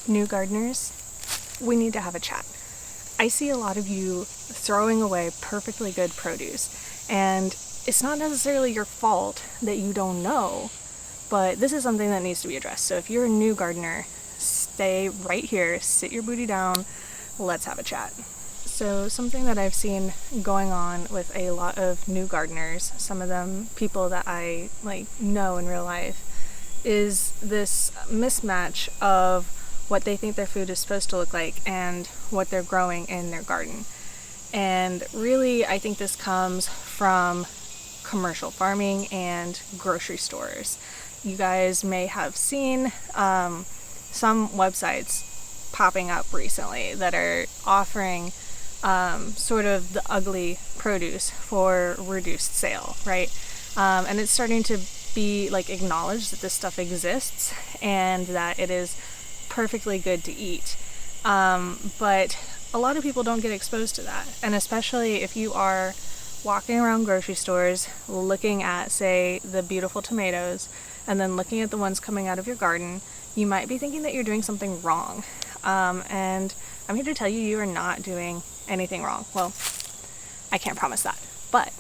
new gardeners, we need to have a chat. I see a lot of you throwing away perfectly good produce, and it's not necessarily your fault that you don't know, but this is something that needs to be addressed. So if you're a new gardener, stay right here, sit your booty down, let's have a chat. So something that I've seen going on with a lot of new gardeners, some of them people that I know in real life, is this mismatch of what they think their food is supposed to look like and what they're growing in their garden. And really, I think this comes from commercial farming and grocery stores. You guys may have seen some websites popping up recently that are offering sort of the ugly produce for reduced sale, right? And it's starting to be acknowledged that this stuff exists and that it is perfectly good to eat. But a lot of people don't get exposed to that. And especially if you are walking around grocery stores looking at, say, the beautiful tomatoes and then looking at the ones coming out of your garden, you might be thinking that you're doing something wrong. And I'm here to tell you, you are not doing anything wrong. Well, I can't promise that. But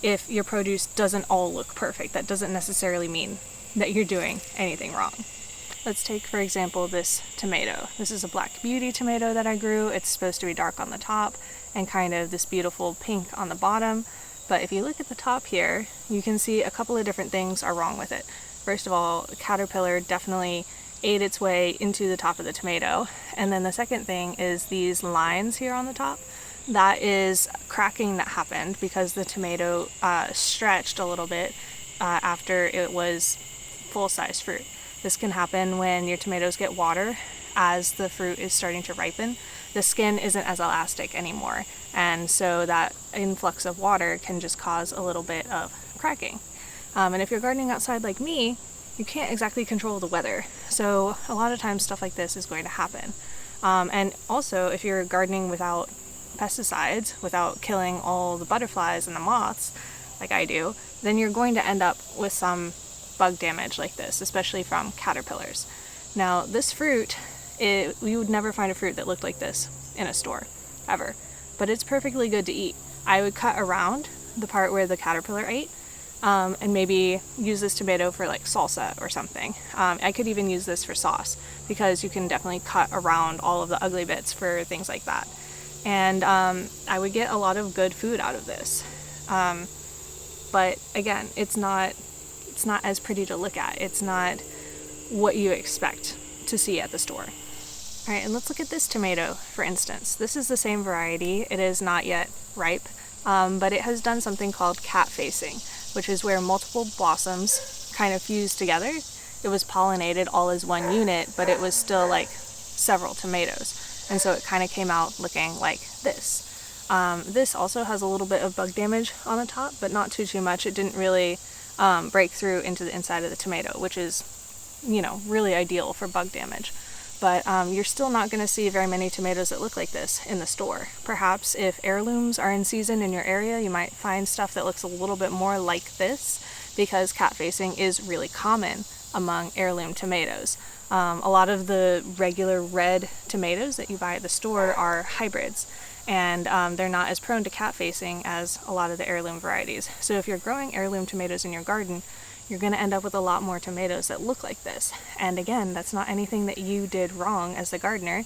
if your produce doesn't all look perfect, that doesn't necessarily mean that you're doing anything wrong. Let's take, for example, this tomato. This is a Black Beauty tomato that I grew. It's supposed to be dark on the top and kind of this beautiful pink on the bottom. But if you look at the top here, you can see a couple of different things are wrong with it. First of all, a caterpillar definitely ate its way into the top of the tomato. And then the second thing is these lines here on the top. That is cracking that happened because the tomato stretched a little bit after it was full-size fruit. This can happen when your tomatoes get water as the fruit is starting to ripen. The skin isn't as elastic anymore, and so that influx of water can just cause a little bit of cracking. And if you're gardening outside like me, you can't exactly control the weather, so a lot of times stuff like this is going to happen. And also, if you're gardening without pesticides, without killing all the butterflies and the moths like I do, then you're going to end up with some bug damage like this, especially from caterpillars. Now, this fruit, you would never find a fruit that looked like this in a store, ever. But it's perfectly good to eat. I would cut around the part where the caterpillar ate, and maybe use this tomato for salsa or something. I could even use this for sauce, because you can definitely cut around all of the ugly bits for things like that. And I would get a lot of good food out of this. But again, it's not as pretty to look at. It's not what you expect to see at the store. All right, and let's look at this tomato, for instance. This is the same variety. It is not yet ripe, but it has done something called cat facing, which is where multiple blossoms kind of fuse together. It was pollinated all as one unit, but it was still several tomatoes. And so it kind of came out looking like this. This also has a little bit of bug damage on the top, but not too much. It didn't really break through into the inside of the tomato, which is, really ideal for bug damage. But you're still not going to see very many tomatoes that look like this in the store. Perhaps if heirlooms are in season in your area, you might find stuff that looks a little bit more like this, because cat facing is really common among heirloom tomatoes. A lot of the regular red tomatoes that you buy at the store are hybrids, and they're not as prone to cat facing as a lot of the heirloom varieties. So if you're growing heirloom tomatoes in your garden, you're going to end up with a lot more tomatoes that look like this. And again, that's not anything that you did wrong as the gardener.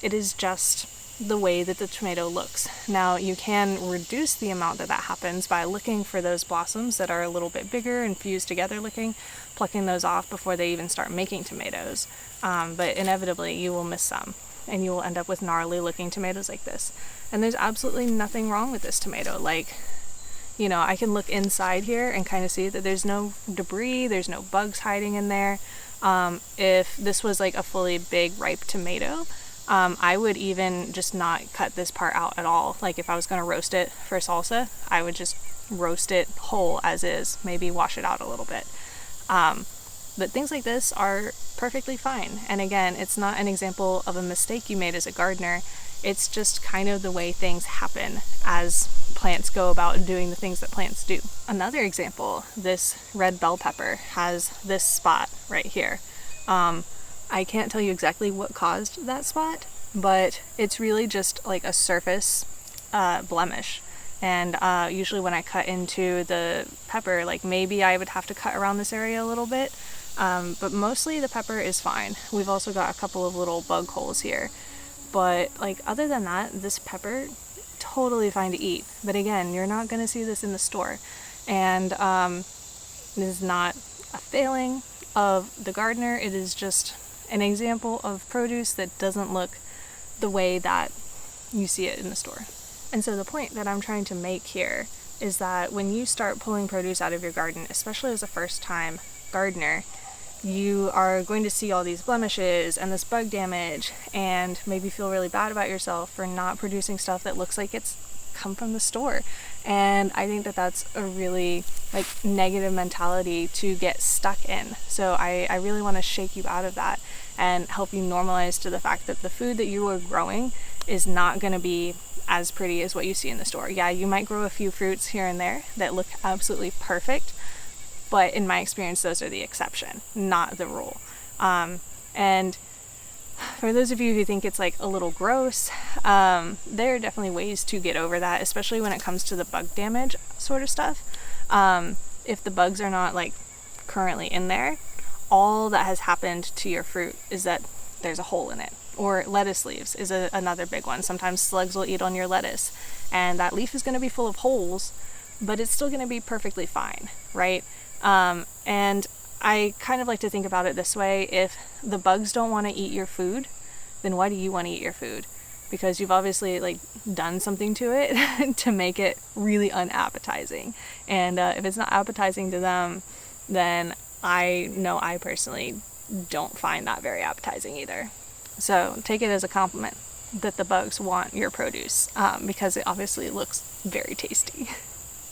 It is just the way that the tomato looks. Now, you can reduce the amount that happens by looking for those blossoms that are a little bit bigger and fused together looking, plucking those off before they even start making tomatoes. But inevitably, you will miss some, and you will end up with gnarly looking tomatoes like this. And there's absolutely nothing wrong with this tomato. I can look inside here and kind of see that there's no debris, there's no bugs hiding in there. If this was a fully big ripe tomato, I would even just not cut this part out at all. If I was going to roast it for salsa, I would just roast it whole as is, maybe wash it out a little bit. But things like this are perfectly fine. And again, it's not an example of a mistake you made as a gardener. It's just kind of the way things happen as plants go about doing the things that plants do. Another example, this red bell pepper has this spot right here. I can't tell you exactly what caused that spot, but it's really just like a surface blemish. And usually when I cut into the pepper, like maybe I would have to cut around this area a little bit, but mostly the pepper is fine. We've also got a couple of little bug holes here, but like other than that, this pepper, totally fine to eat. But again, you're not going to see this in the store, and it is not a failing of the gardener. It is just an example of produce that doesn't look the way that you see it in the store. And so the point that I'm trying to make here is that when you start pulling produce out of your garden, especially as a first-time gardener, you are going to see all these blemishes and this bug damage and maybe feel really bad about yourself for not producing stuff that looks like it's come from the store. And I think that that's a really like negative mentality to get stuck in. So I really want to shake you out of that and help you normalize to the fact that the food that you are growing is not going to be as pretty as what you see in the store. Yeah, you might grow a few fruits here and there that look absolutely perfect, but in my experience, those are the exception, not the rule. And for those of you who think it's like a little gross, there are definitely ways to get over that, especially when it comes to the bug damage sort of stuff. If the bugs are not like currently in there, all that has happened to your fruit is that there's a hole in it. Or lettuce leaves is another big one. Sometimes slugs will eat on your lettuce, and that leaf is going to be full of holes, but it's still going to be perfectly fine, right? And I kind of like to think about it this way: if the bugs don't want to eat your food, then why do you want to eat your food? Because you've obviously like done something to it to make it really unappetizing. And if it's not appetizing to them, then I know I personally don't find that very appetizing either. So take it as a compliment that the bugs want your produce, because it obviously looks very tasty.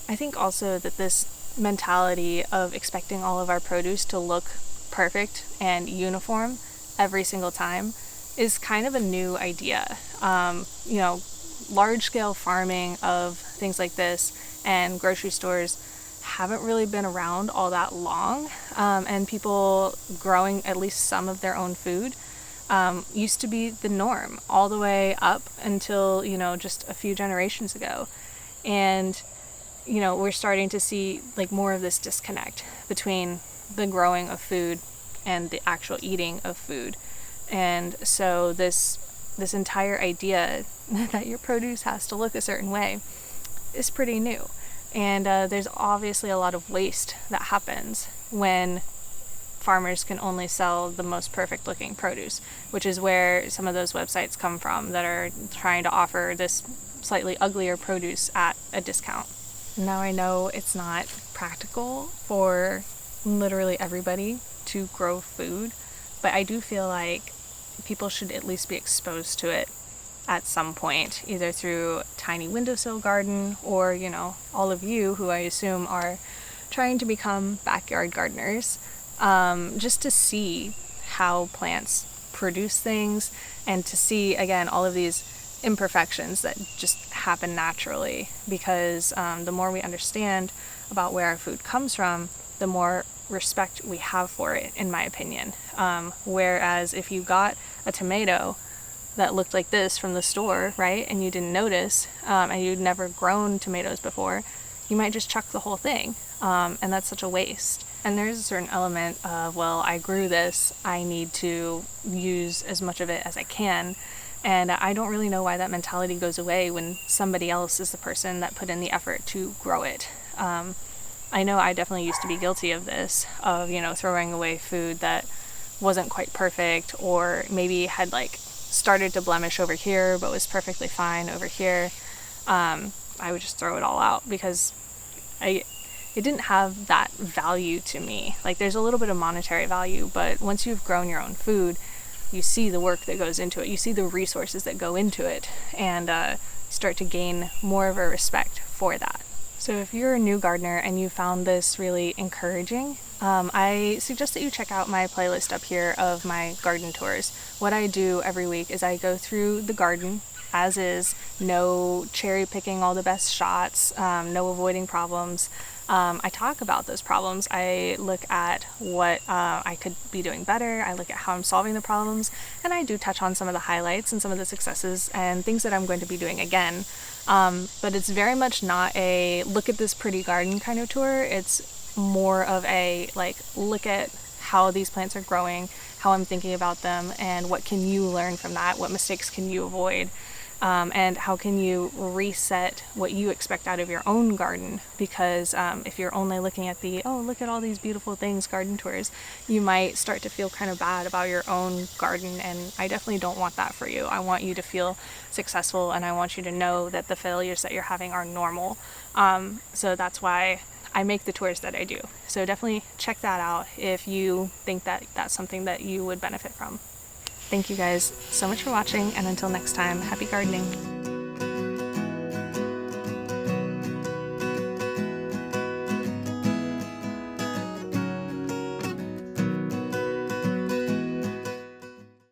I think also that this mentality of expecting all of our produce to look perfect and uniform every single time is kind of a new idea. Large-scale farming of things like this and grocery stores haven't really been around all that long, and people growing at least some of their own food used to be the norm all the way up until, just a few generations ago. And, we're starting to see like more of this disconnect between the growing of food and the actual eating of food. And so this entire idea that your produce has to look a certain way is pretty new. And there's obviously a lot of waste that happens when farmers can only sell the most perfect looking produce, which is where some of those websites come from that are trying to offer this slightly uglier produce at a discount. Now I know it's not practical for literally everybody to grow food, but I do feel like people should at least be exposed to it at some point, either through tiny windowsill garden or, all of you who I assume are trying to become backyard gardeners, just to see how plants produce things and to see, again, all of these imperfections that just happen naturally, because the more we understand about where our food comes from, the more respect we have for it, in my opinion. Whereas if you got a tomato that looked like this from the store, right, and you didn't notice, and you'd never grown tomatoes before, you might just chuck the whole thing, and that's such a waste. And there's a certain element of, well, I grew this, I need to use as much of it as I can, and I don't really know why that mentality goes away when somebody else is the person that put in the effort to grow it. I know I definitely used to be guilty of this, of, throwing away food that wasn't quite perfect, or maybe had started to blemish over here but was perfectly fine over here. I would just throw it all out because it didn't have that value to me. There's a little bit of monetary value, but once you've grown your own food, you see the work that goes into it, you see the resources that go into it, and start to gain more of a respect for that. So if you're a new gardener and you found this really encouraging, I suggest that you check out my playlist up here of my garden tours. What I do every week is I go through the garden as is, no cherry picking all the best shots, no avoiding problems. I talk about those problems. I look at what I could be doing better. I look at how I'm solving the problems, and I do touch on some of the highlights and some of the successes and things that I'm going to be doing again. But it's very much not a look at this pretty garden kind of tour. It's more of a like look at how these plants are growing, how I'm thinking about them, and what can you learn from that, what mistakes can you avoid, and how can you reset what you expect out of your own garden. Because if you're only looking at the, oh, look at all these beautiful things garden tours, you might start to feel kind of bad about your own garden, and I definitely don't want that for you. I want you to feel successful, and I want you to know that the failures that you're having are normal. So that's why I make the tours that I do. So definitely check that out if you think that that's something that you would benefit from. Thank you guys so much for watching, and until next time, happy gardening.